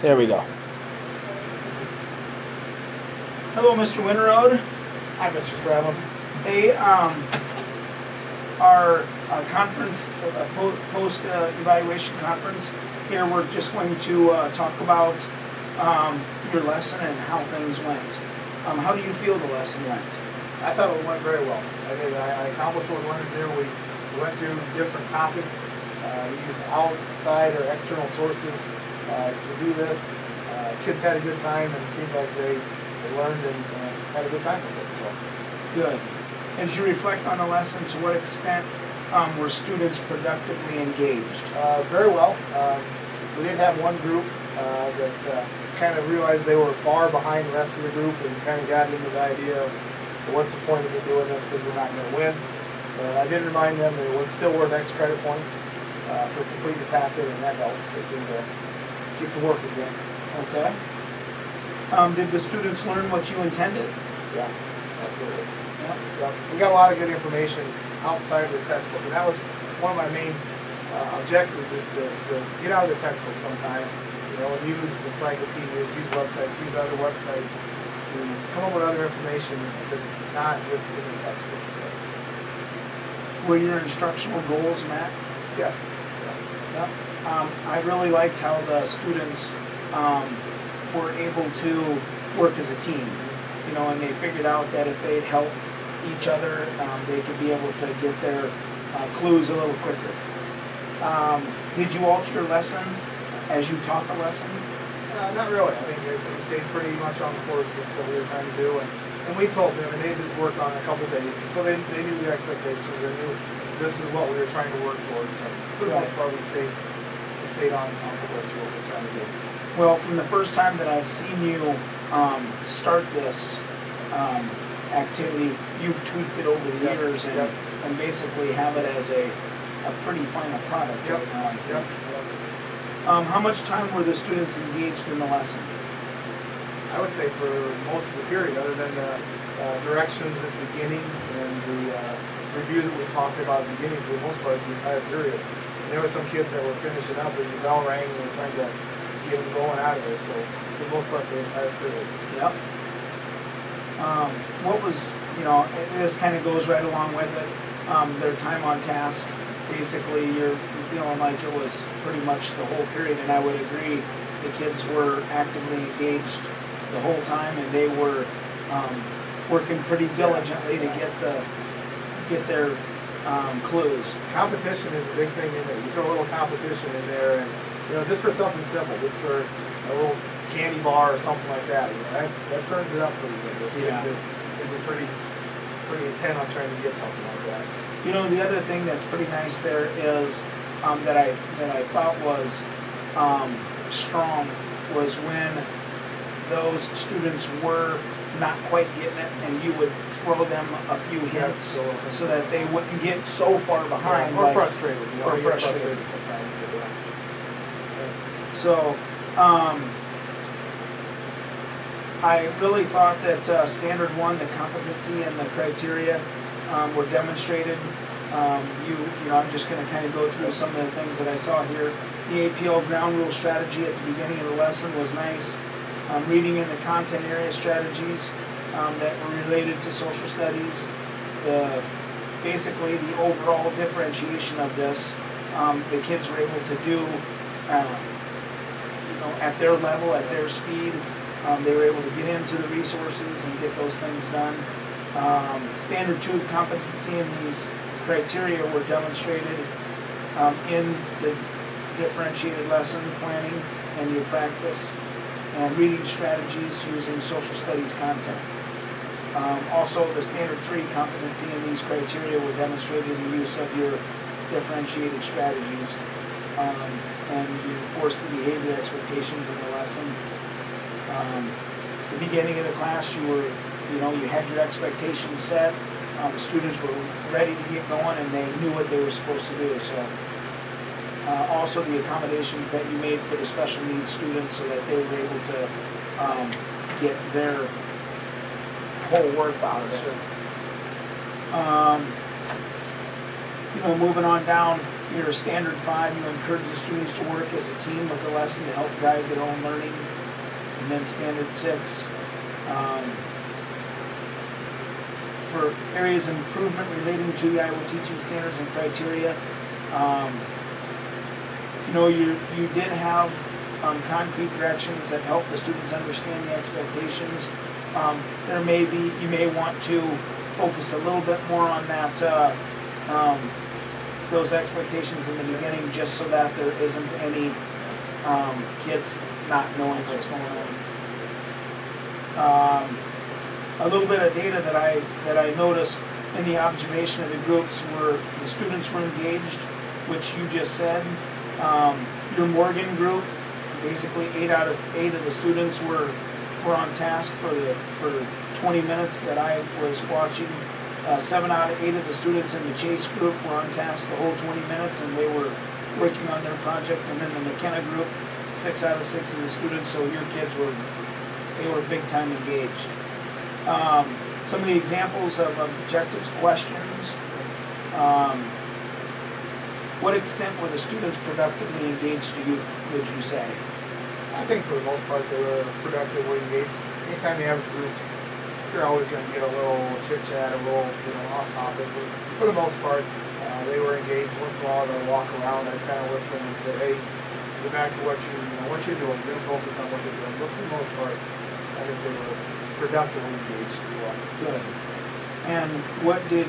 There we go. Hello, Mr. Winterode. Hi, Mr. Spradlin. Hey, our conference, post-evaluation conference, here we're just going to talk about your lesson and how things went. How do you feel the lesson went? I thought it went very well. I accomplished what we wanted to do. We went through different topics. We used outside or external sources to do this. Kids had a good time, and it seemed like they learned and had a good time with it. So good. As you reflect on the lesson, to what extent were students productively engaged? Very well. We did have one group that kind of realized they were far behind the rest of the group and kind of got into the idea of, well, what's the point of me doing this because we're not going to win. And I did remind them that it was still worth extra credit points for completing the packet, and that helped. They seemed to get to work again. Okay. Did the students learn what you intended? Yeah, absolutely. Yeah. We got a lot of good information outside of the textbook, and that was one of my main objectives, is to get out of the textbook sometime, and use encyclopedias, use websites, use other websites to come up with other information that's not just in the textbook. So. Were your instructional goals met? Yes. Yeah. I really liked how the students were able to work as a team, and they figured out that if they'd help each other, they could be able to get their clues a little quicker. Did you alter your lesson as you taught the lesson? Not really. I think we stayed pretty much on the course with what we were trying to do, and we told them, and they did work on it a couple of days, and so they knew the expectations. They knew this is what we were trying to work towards. So for the most part, we stayed on course for what we were trying to do. Well, from the first time that I've seen you start this activity, you've tweaked it over the years and basically have it as a pretty final product right now, I think. How much time were the students engaged in the lesson? I would say for most of the period, other than the directions at the beginning and the review that we talked about at the beginning, for the most part, the entire period. And there were some kids that were finishing up as the bell rang and we were trying to get them going out of there, so for the most part, the entire period. Yep. What was, this kind of goes right along with it, their time on task. Basically, you're feeling like it was pretty much the whole period, and I would agree, the kids were actively engaged the whole time, and they were working pretty diligently to get their clues. Competition is a big thing in there. You throw a little competition in there, and just for something simple, just for a little candy bar or something like that, that turns it up pretty good. Yeah. It's a pretty intent on trying to get something like that. The other thing that's pretty nice there is that I thought was strong was when those students were not quite getting it, and you would throw them a few hints so that they wouldn't get so far behind. Or frustrated. Or frustrated sometimes. So I really thought that Standard 1, the competency and the criteria were demonstrated. I'm just going to kind of go through some of the things that I saw here. The APL ground rule strategy at the beginning of the lesson was nice. Reading in the content area strategies that were related to social studies. Basically the overall differentiation of this, the kids were able to do at their level, at their speed. They were able to get into the resources and get those things done. Standard 2 competency in these criteria were demonstrated in the differentiated lesson planning and your practice, and reading strategies using social studies content. Also, the Standard 3 competency in these criteria were demonstrated in the use of your differentiated strategies, and you enforced the behavior expectations in the lesson. The beginning of the class, you had your expectations set. Students were ready to get going, and they knew what they were supposed to do. So, also the accommodations that you made for the special needs students, so that they were able to get their whole worth out of it. Moving on down, Your standard 5, you encourage the students to work as a team with the lesson to help guide their own learning. And then standard 6, for areas of improvement relating to the Iowa teaching standards and criteria, you did have concrete directions that help the students understand the expectations. You may want to focus a little bit more on that, those expectations in the beginning, just so that there isn't any kids not knowing what's going on. A little bit of data that I noticed in the observation of the groups were the students were engaged, which you just said. Your Morgan group, basically 8 out of 8 of the students were on task for 20 minutes that I was watching. 7 out of 8 of the students in the Chase group were on task the whole 20 minutes, and they were working on their project. And then the McKenna group, 6 out of 6 of the students. So your kids were big time engaged. Some of the examples of objectives questions. What extent were the students productively engaged to you, would you say? I think for the most part they were productively engaged. Anytime you have groups, you're always going to get a little chit chat, a little off topic. But for the most part, they were engaged. Once in a while, they'd walk around and kind of listen and say, "Hey, get back to what you're doing. You're going to focus on what you're doing." But for the most part, I think they were productively engaged as well. Good. And what did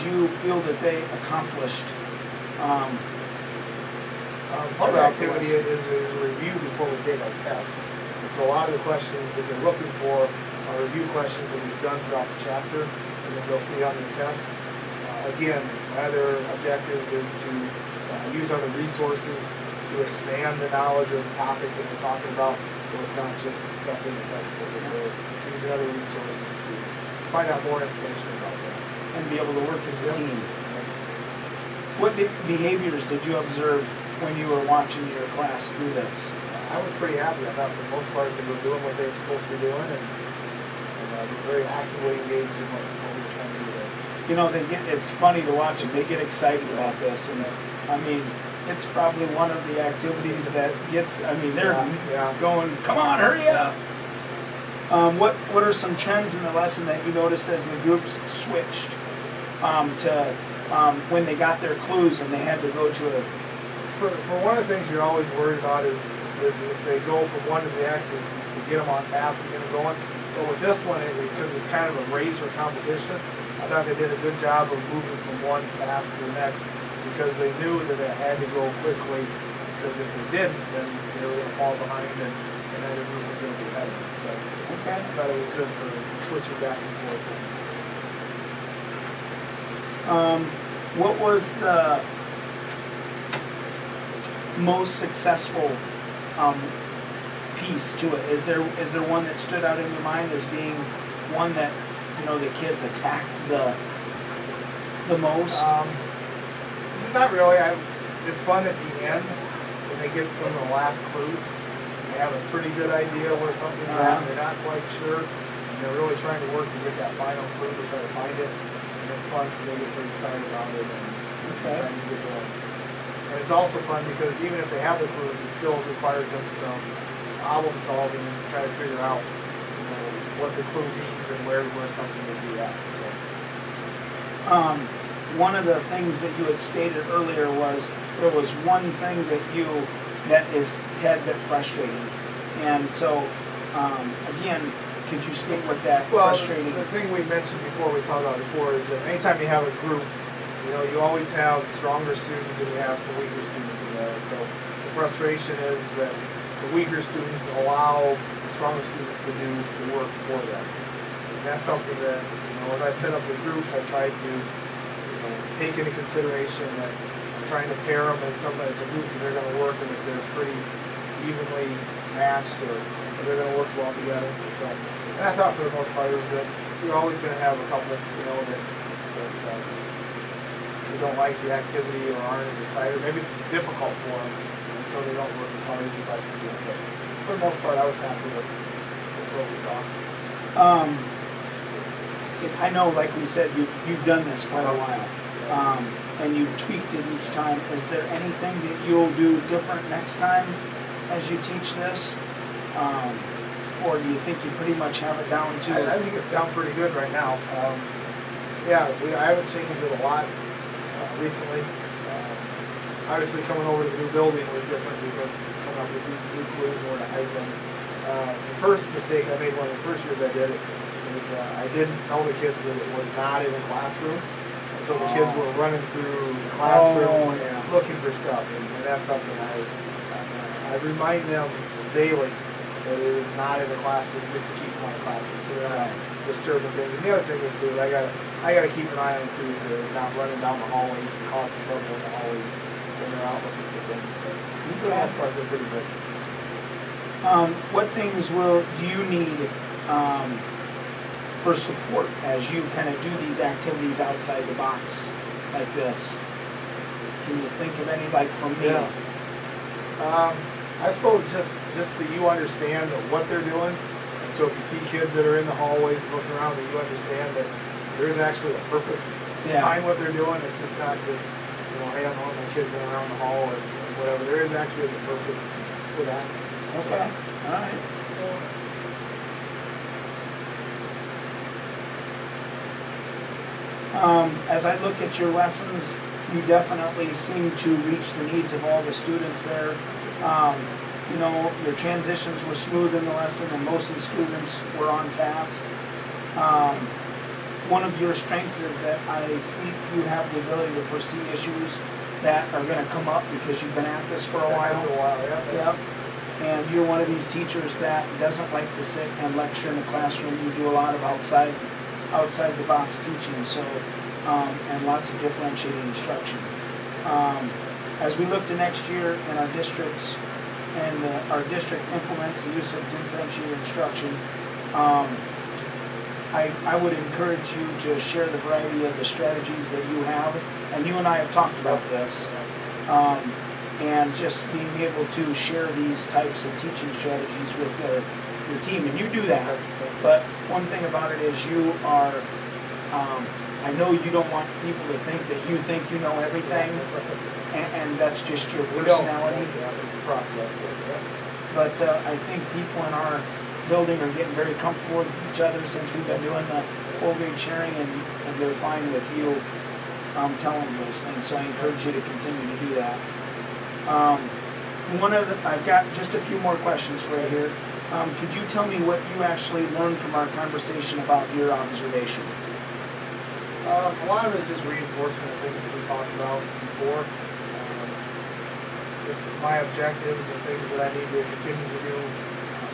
you feel that they accomplished? Part of the activity is a review before we take our test. And so a lot of the questions that they're looking for are review questions that we've done throughout the chapter and that they'll see on the test. Again, other objectives is to use other resources to expand the knowledge of the topic that we're talking about. So it's not just stuff in the textbook, but they're using other resources to find out more information about this. And be able to work as a team. What behaviors did you observe when you were watching your class do this? I was pretty happy. I thought for the most part they were doing what they were supposed to be doing, and very actively engaged in what we were trying to do there. It's funny to watch them. They get excited about this, and I mean, it's probably one of the activities that gets. I mean, they're going, "Come on, hurry up!" What are some trends in the lesson that you noticed as the groups switched to when they got their clues and they had to go to a? For one of the things you're always worried about is if they go from one to the X is to get them on task and get them going. But with this one, because it's kind of a race or competition, I thought they did a good job of moving from one task to the next because they knew that it had to go quickly. Because if they didn't, then they were going to fall behind and then the group was going to be ahead. So I thought it was good for switching back and forth. What was the most successful piece to it? Is there one that stood out in your mind as being one that the kids attacked the most? Not really. It's fun at the end when they get some of the last clues. They have a pretty good idea where something's at. They're not quite sure, and they're really trying to work to get that final clue to try to find it. And it's fun because they get pretty excited about it and trying to get going. And it's also fun because even if they have the clues, it still requires them some problem solving and try to figure out what the clue means and where something would be at. So. One of the things that you had stated earlier was there was one thing that is a tad bit frustrating. And so, again, could you state what that frustrating? The thing we mentioned before, we talked about before, is that anytime you have a group, you always have stronger students and you have some weaker students in there. And so the frustration is that the weaker students allow the stronger students to do the work for them. And that's something that, as I set up the groups, I try to take into consideration that I'm trying to pair them as a group that they're going to work and that they're pretty evenly matched or they're going to work well together. So, and I thought for the most part it was good. You're always going to have a couple, that don't like the activity or aren't as excited. Maybe it's difficult for them, and so they don't work as hard as you'd like to see them. But for the most part, I was happy with what we saw. I know, like we said, you've done this quite a while. and you've tweaked it each time. Is there anything that you'll do different next time as you teach this? Or do you think you pretty much have it down to? I think it's down pretty good right now. Yeah, I haven't changed it a lot recently. Obviously, coming over to the new building was different because coming up with new clues and where to hide things. The first mistake I made one of the first years I did it is I didn't tell the kids that it was not in the classroom. And so the kids were running through the classrooms looking for stuff. And that's something I remind them daily that it is not in the classroom, just to keep them out of the classroom so they're not disturbing things. And the other thing is too, I gotta keep an eye on them too, so they're not running down the hallways and causing trouble in the hallways when they're out looking for things. But for the most part, they're pretty good. What things do you need for support as you kind of do these activities outside the box like this? Can you think of any, like from me? Yeah. I suppose just that you understand what they're doing, and so if you see kids that are in the hallways and looking around, that you understand that there is actually a purpose behind what they're doing. It's just not just, hey, I'm letting my kids run around the hall or whatever. There is actually a purpose for that. Okay. All right. As I look at your lessons, you definitely seem to reach the needs of all the students there. Your transitions were smooth in the lesson and most of the students were on task. One of your strengths is that I see you have the ability to foresee issues that are going to come up because you've been at this for a while. Yeah. And you're one of these teachers that doesn't like to sit and lecture in the classroom. You do a lot of outside the box teaching, so and lots of differentiated instruction. As we look to next year in our districts, and our district implements the use of differentiated instruction, I would encourage you to share the variety of the strategies that you have, and you and I have talked about this, and just being able to share these types of teaching strategies with your team, and you do that. But one thing about it is you are, I know you don't want people to think that you think you know everything, and that's just your personality. It's a process. But I think people in our building are getting very comfortable with each other since we've been doing the whole grade sharing, and they're fine with you telling them those things. So I encourage you to continue to do that. I've got just a few more questions right here. Could you tell me what you actually learned from our conversation about your observation? A lot of it is just reinforcement of things that we talked about before. Just my objectives and things that I need to continue to do,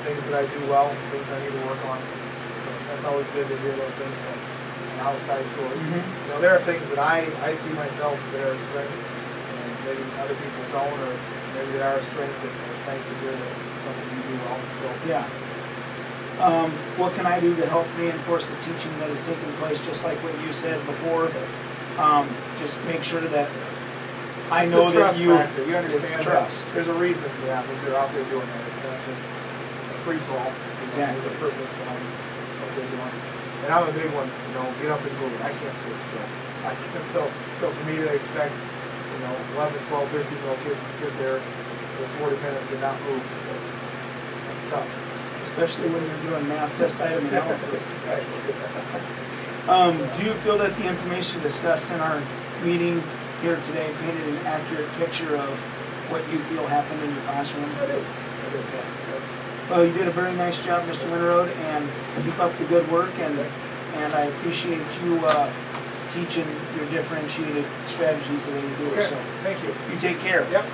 things that I do well, things I need to work on. So that's always good to hear those things from an outside source. Mm-hmm. There are things that I see myself that are strengths, and maybe other people don't, or maybe they are a strength, and it's nice to hear that it's something you do well. So yeah. What can I do to help reinforce the teaching that is taking place, just like what you said before? Just make sure that I know that you understand trust. There's a reason, that you're out there doing that. It's not just a free for all. Exactly. There's a purpose behind what they're doing. And I'm a big one. Get up and move. I can't sit still. So for me to expect 11, 12, 13-year-old kids to sit there for 40 minutes and not move, that's tough. Especially when you're doing math test item analysis. Do you feel that the information discussed in our meeting here today painted an accurate picture of what you feel happened in your classroom? I do. Okay. Well, you did a very nice job, Mr. Winterode, and keep up the good work, and I appreciate you teaching your differentiated strategies the way you do it. Okay. So Thank you. You take care. Yep.